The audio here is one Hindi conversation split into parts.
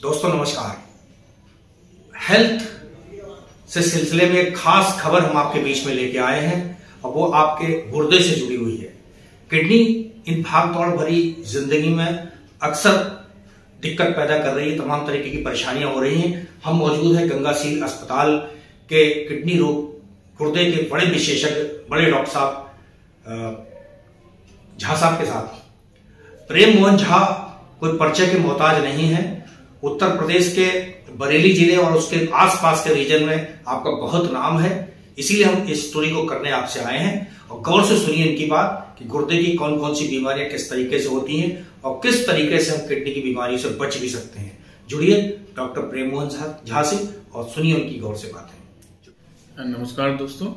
दोस्तों नमस्कार। हेल्थ से सिलसिले में एक खास खबर हम आपके बीच में लेके आए हैं और वो आपके गुर्दे से जुड़ी हुई है। किडनी इन भागदौड़ भरी जिंदगी में अक्सर दिक्कत पैदा कर रही है, तमाम तरीके की परेशानियां हो रही हैं। हम मौजूद हैं गंगासील अस्पताल के किडनी रोग गुर्दे के बड़े विशेषज्ञ, बड़े डॉक्टर साहब झा साहब के साथ। प्रेम मोहन झा कोई परिचय के मोहताज नहीं है। उत्तर प्रदेश के बरेली जिले और उसके आसपास के रीजन में आपका बहुत नाम है, इसीलिए हम इस स्टोरी को करने आपसे आए हैं। और गौर से सुनिए इनकी बात कि गुर्दे की कौन कौन सी बीमारियां किस तरीके से होती हैं और किस तरीके से हम किडनी की बीमारियों से बच भी सकते हैं। जुड़िए डॉक्टर प्रेम मोहन झा से और सुनिए उनकी गौर से बातें। नमस्कार दोस्तों,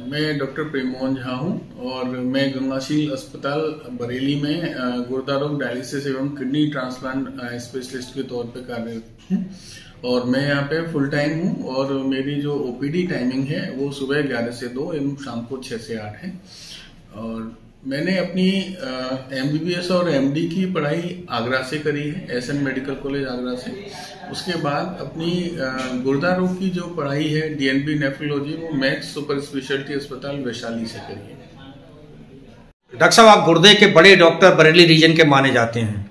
मैं डॉक्टर प्रेम मोहन झा हूँ और मैं गंगासील अस्पताल बरेली में गुर्दा रोग डायलिसिस एवं किडनी ट्रांसप्लांट स्पेशलिस्ट के तौर पे कार्यरत हूँ। और मैं यहाँ पे फुल टाइम हूँ और मेरी जो ओपीडी टाइमिंग है वो सुबह 11 से 2 एवं शाम को 6 से 8 है। और मैंने अपनी MBBS और MD की पढ़ाई आगरा से करी है, SN मेडिकल कॉलेज आगरा से। उसके बाद अपनी गुर्दा रोग की जो पढ़ाई है DNB नेफ्रोलॉजी वो मैक्स सुपर स्पेशलिटी अस्पताल वैशाली से करी है। डॉक्टर साहब, आप गुर्दे के बड़े डॉक्टर बरेली रीजन के माने जाते हैं।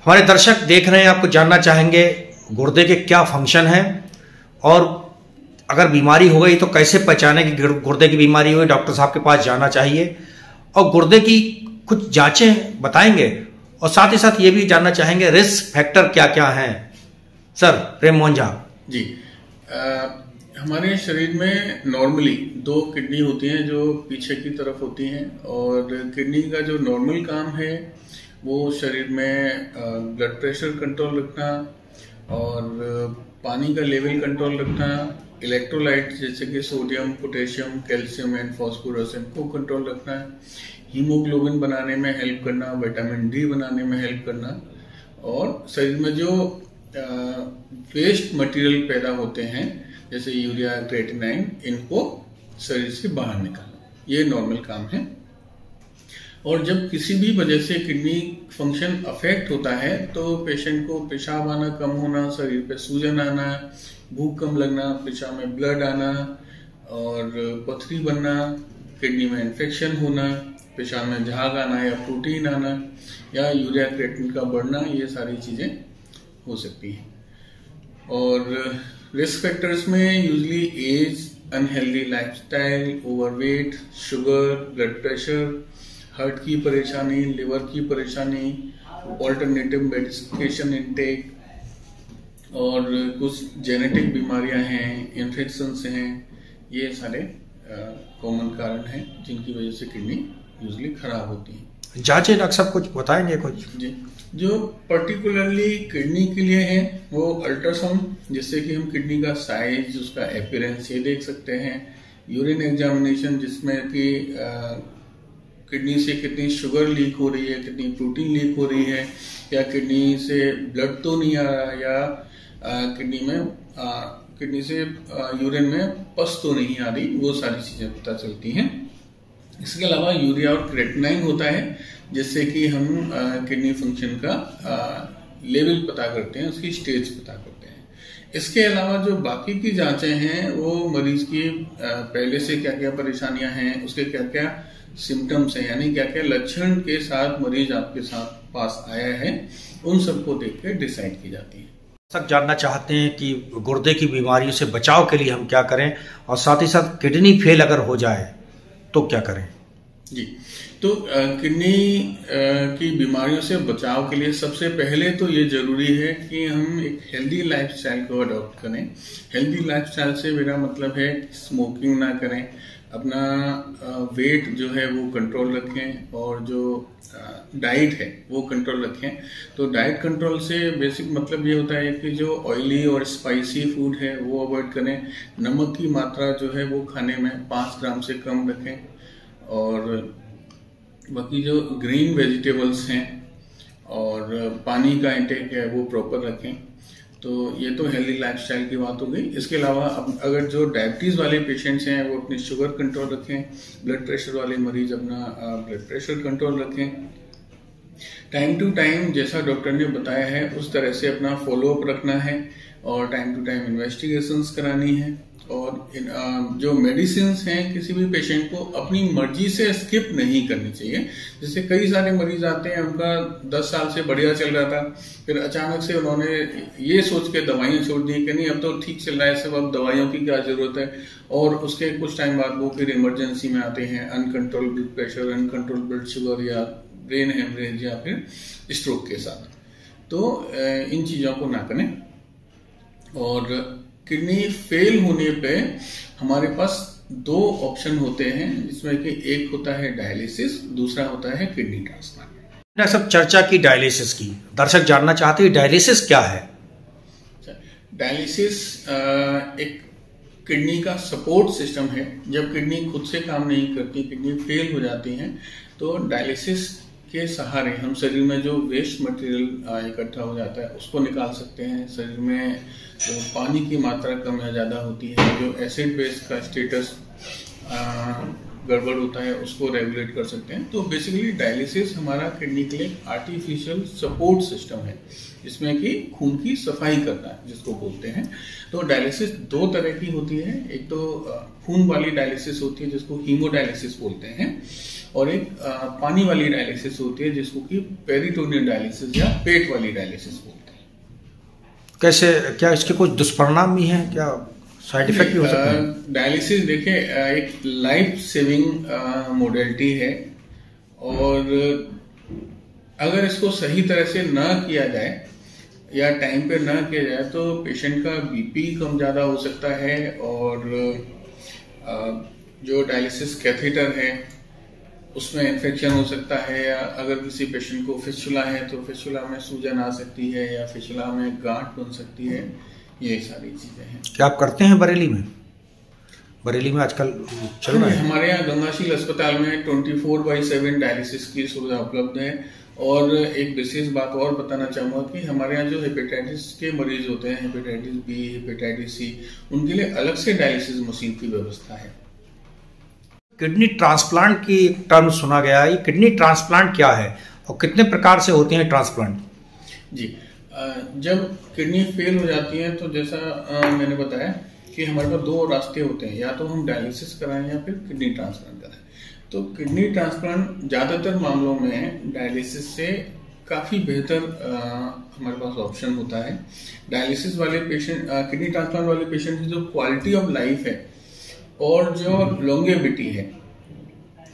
हमारे दर्शक देख रहे हैं, आपको जानना चाहेंगे गुर्दे के क्या फंक्शन है और अगर बीमारी हो गई तो कैसे पहचाने कि गुर्दे की बीमारी हुई, डॉक्टर साहब के पास जाना चाहिए। और गुर्दे की कुछ जांचें बताएंगे और साथ ही साथ ये भी जानना चाहेंगे रिस्क फैक्टर क्या क्या हैं। सर प्रेम मोहन झा जी, हमारे शरीर में नॉर्मली 2 किडनी होती हैं जो पीछे की तरफ होती हैं। और किडनी का जो नॉर्मल काम है वो शरीर में ब्लड प्रेशर कंट्रोल रखना और पानी का लेवल कंट्रोल रखना, इलेक्ट्रोलाइट जैसे कि sodium, potassium, calcium and phosphorus इनको कंट्रोल रखना, हीमोग्लोबिन बनाने में हेल्प करना, विटामिन डी बनाने में हेल्प करना और शरीर में जो वेस्ट मटेरियल पैदा होते हैं जैसे यूरिया, क्रिएटिनिन, इनको शरीर से बाहर निकालना, ये नॉर्मल काम है। और जब किसी भी वजह से किडनी फंक्शन अफेक्ट होता है तो पेशेंट को पेशाब आना कम होना, शरीर पे सूजन आना, भूख कम लगना, पेशाब में ब्लड आना और पथरी बनना, किडनी में इन्फेक्शन होना, पेशाब में झाग आना या प्रोटीन आना या यूरिया क्रिएटिनिन का बढ़ना, ये सारी चीजें हो सकती हैं। और रिस्क फैक्टर्स में usually age, unhealthy lifestyle, overweight, sugar, blood pressure, heart की परेशानी, लिवर की परेशानी, ऑल्टरनेटिव मेडिकेशन इनटेक और कुछ जेनेटिक बीमारियां हैं, इन्फेक्शंस हैं, ये सारे कॉमन कारण हैं जिनकी वजह से किडनी यूजली खराब होती है। जांचें डॉक्टर साहब कुछ बताएंगे कुछ? जी, जो पर्टिकुलरली किडनी के लिए है वो अल्ट्रासाउंड, जिससे कि हम किडनी का साइज, उसका अपीयरेंस ये देख सकते हैं। यूरिन एग्जामिनेशन जिसमें कि किडनी से कितनी शुगर लीक हो रही है, कितनी प्रोटीन लीक हो रही है, या किडनी से ब्लड तो नहीं आ रहा, या किडनी से यूरिन में पस तो नहीं आ रही, वो सारी चीजें पता चलती हैं। इसके अलावा यूरिया और क्रिएटिनिन होता है जिससे कि हम किडनी फंक्शन का लेवल पता करते हैं, उसकी स्टेज पता करते हैं। इसके अलावा जो बाकी की जांचें हैं वो मरीज की पहले से क्या क्या परेशानियां हैं, उसके क्या क्या सिम्टम्स हैं, यानी क्या क्या लक्षण के साथ मरीज आपके साथ पास आया है, उन सबको देख के डिसाइड की जाती है। सब जानना चाहते हैं कि गुर्दे की बीमारियों से बचाव के लिए हम क्या करें और साथ ही साथ किडनी फेल अगर हो जाए तो क्या करें। जी, तो किडनी की बीमारियों से बचाव के लिए सबसे पहले तो ये जरूरी है कि हम एक हेल्दी लाइफस्टाइल को अडॉप्ट करें। हेल्दी लाइफस्टाइल से मेरा मतलब है स्मोकिंग ना करें, अपना वेट जो है वो कंट्रोल रखें और जो डाइट है वो कंट्रोल रखें। तो डाइट कंट्रोल से बेसिक मतलब ये होता है कि जो ऑयली और स्पाइसी फूड है वो अवॉइड करें, नमक की मात्रा जो है वो खाने में 5 ग्राम से कम रखें और बाकी जो ग्रीन वेजिटेबल्स हैं और पानी का इंटेक है वो प्रॉपर रखें। तो ये तो हेल्दी लाइफस्टाइल की बात हो गई। इसके अलावा अगर जो डायबिटीज वाले पेशेंट्स हैं वो अपनी शुगर कंट्रोल रखें, ब्लड प्रेशर वाले मरीज अपना ब्लड प्रेशर कंट्रोल रखें टाइम टू टाइम जैसा डॉक्टर ने बताया है उस तरह से अपना फॉलोअप रखना है और टाइम टू टाइम इन्वेस्टिगेशंस करानी है। और जो मेडिसिन्स हैं किसी भी पेशेंट को अपनी मर्जी से स्किप नहीं करनी चाहिए। जैसे कई सारे मरीज आते हैं, उनका 10 साल से बढ़िया चल रहा था, फिर अचानक से उन्होंने ये सोच के दवाइयाँ छोड़ दी कि नहीं अब तो ठीक चल रहा है सब, अब दवाइयों की क्या जरूरत है, और उसके कुछ टाइम बाद वो फिर इमरजेंसी में आते हैं uncontrol blood pressure, uncontrol blood sugar या ब्रेन हेमरेज या फिर स्ट्रोक के साथ। तो इन चीज़ों को ना करें। और किडनी फेल होने पे हमारे पास 2 ऑप्शन होते हैं, जिसमें कि एक होता है डायलिसिस, दूसरा होता है किडनी ट्रांसप्लांट। सब चर्चा की डायलिसिस की, दर्शक जानना चाहते हैं डायलिसिस क्या है? डायलिसिस एक किडनी का सपोर्ट सिस्टम है। जब किडनी खुद से काम नहीं करती, किडनी फेल हो जाती है, तो डायलिसिस के सहारे हम शरीर में जो वेस्ट मटेरियल इकट्ठा हो जाता है उसको निकाल सकते हैं। शरीर में जो पानी की मात्रा कम या ज़्यादा होती है, जो एसिड बेस का स्टेटस गड़बड़ होता है, उसको रेगुलेट कर सकते हैं। तो बेसिकली डायलिसिस हमारा किडनी के लिए आर्टिफिशियल सपोर्ट सिस्टम है, जिसमें कि खून की सफाई करना है, जिसको बोलते हैं। तो डायलिसिस 2 तरह की होती है। एक तो खून वाली डायलिसिस होती है जिसको हीमोडायलिसिस बोलते हैं, और एक पानी वाली डायलिसिस होती है जिसको कि पेरिटोनियल डायलिसिस या पेट वाली डायलिसिस बोलते हैं। कैसे, क्या इसके कुछ दुष्परिणाम भी हैं, क्या साइड इफेक्ट भी हो सकते हैं? डायलिसिस देखिए एक लाइफ सेविंग मोडेलिटी है, और अगर इसको सही तरह से ना किया जाए या टाइम पे ना किया जाए तो पेशेंट का बीपी कम ज़्यादा हो सकता है, और जो डायलिसिस कैथेटर है उसमें इन्फेक्शन हो सकता है, या अगर किसी पेशेंट को फिस्चुला है तो फिस्चुला में सूजन आ सकती है, या फिस्चुला में गांठ बन सकती है। ये सारी चीज़ें हैं। क्या आप करते हैं बरेली में? बरेली में आजकल चल रहा है। हमारे यहाँ गंगाशील अस्पताल में 24/7 डायलिसिस की सुविधा उपलब्ध है। और एक विशेष बात और बताना चाहूँगा कि हमारे यहाँ जो हेपेटाइटिस के मरीज होते हैं, हेपेटाइटिस बी, हेपेटाइटिस सी, उनके लिए अलग से डायलिसिस मशीन की व्यवस्था है। किडनी ट्रांसप्लांट की एक टर्म सुना गया है, ये किडनी ट्रांसप्लांट क्या है और कितने प्रकार से होते हैं ट्रांसप्लांट? जी, जब किडनी फेल हो जाती है तो जैसा मैंने बताया कि हमारे पास 2 रास्ते होते हैं, या तो हम डायलिसिस कराएं या फिर किडनी ट्रांसप्लांट कराएं। तो किडनी ट्रांसप्लांट ज़्यादातर मामलों में डायलिसिस से काफ़ी बेहतर हमारे पास ऑप्शन होता है। डायलिसिस वाले पेशेंट, किडनी ट्रांसप्लांट वाले पेशेंट की जो क्वालिटी ऑफ लाइफ है और जो लॉन्गेविटी है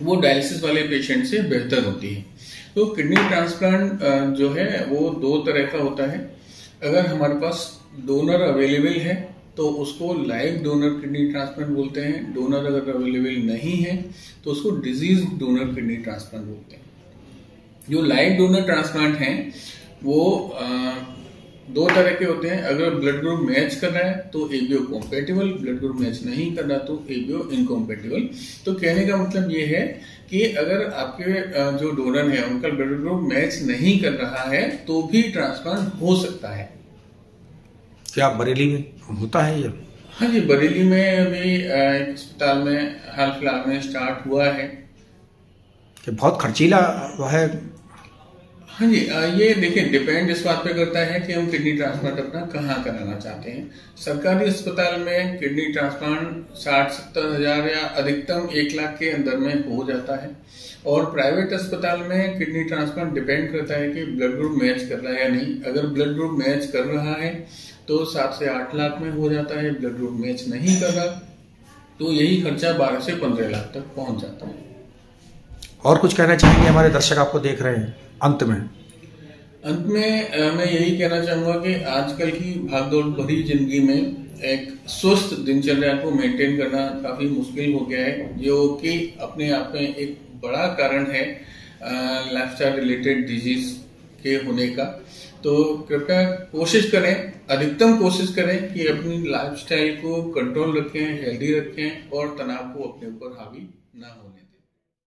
वो डायलिसिस वाले पेशेंट से बेहतर होती है। तो किडनी ट्रांसप्लांट जो है वो 2 तरह का होता है। अगर हमारे पास डोनर अवेलेबल है तो उसको लाइव डोनर किडनी ट्रांसप्लांट बोलते हैं। डोनर अगर अवेलेबल नहीं है तो उसको डिजीज डोनर किडनी ट्रांसप्लांट बोलते हैं। जो लाइव डोनर ट्रांसप्लांट हैं वो 2 तरह के होते हैं। अगर ब्लड ग्रुप मैच कर रहा है तो ABO compatible, blood group match नहीं कर रहा तो एबीओ इनकॉम्पेटिबल। तो कहने का मतलब ये है कि अगर आपके जो डोनर है उनका ब्लड ग्रुप मैच नहीं कर रहा है तो भी ट्रांसप्लांट हो सकता है। क्या बरेली में होता है ये? हाँ जी, बरेली में अभी एक अस्पताल में हाल फिलहाल में स्टार्ट हुआ है। कि बहुत खर्चीला है? हाँ जी, ये देखिए डिपेंड इस बात पे करता है कि हम किडनी ट्रांसप्लांट अपना कहाँ कराना चाहते हैं। सरकारी अस्पताल में किडनी ट्रांसप्लांट 60-70 हज़ार या अधिकतम 1 लाख के अंदर में हो जाता है, और प्राइवेट अस्पताल में किडनी ट्रांसप्लांट डिपेंड करता है कि ब्लड ग्रुप मैच कर रहा है या नहीं। अगर ब्लड ग्रुप मैच कर रहा है तो 7 से 8 लाख में हो जाता है, ब्लड ग्रुप मैच नहीं कर रहा तो यही खर्चा 12 से 15 लाख तक पहुंच जाता है। और कुछ कहना चाहेंगे? हमारे दर्शक आपको देख रहे हैं। अंत में मैं यही कहना चाहूँगा कि आजकल की भागदौड़ भरी जिंदगी में एक स्वस्थ दिनचर्या को मेंटेन करना काफ़ी मुश्किल हो गया है, जो कि अपने आप में एक बड़ा कारण है लाइफस्टाइल रिलेटेड डिजीज के होने का। तो कृपया कोशिश करें, अधिकतम कोशिश करें कि अपनी लाइफस्टाइल को कंट्रोल रखें, हेल्दी रखें और तनाव को अपने ऊपर हावी ना होने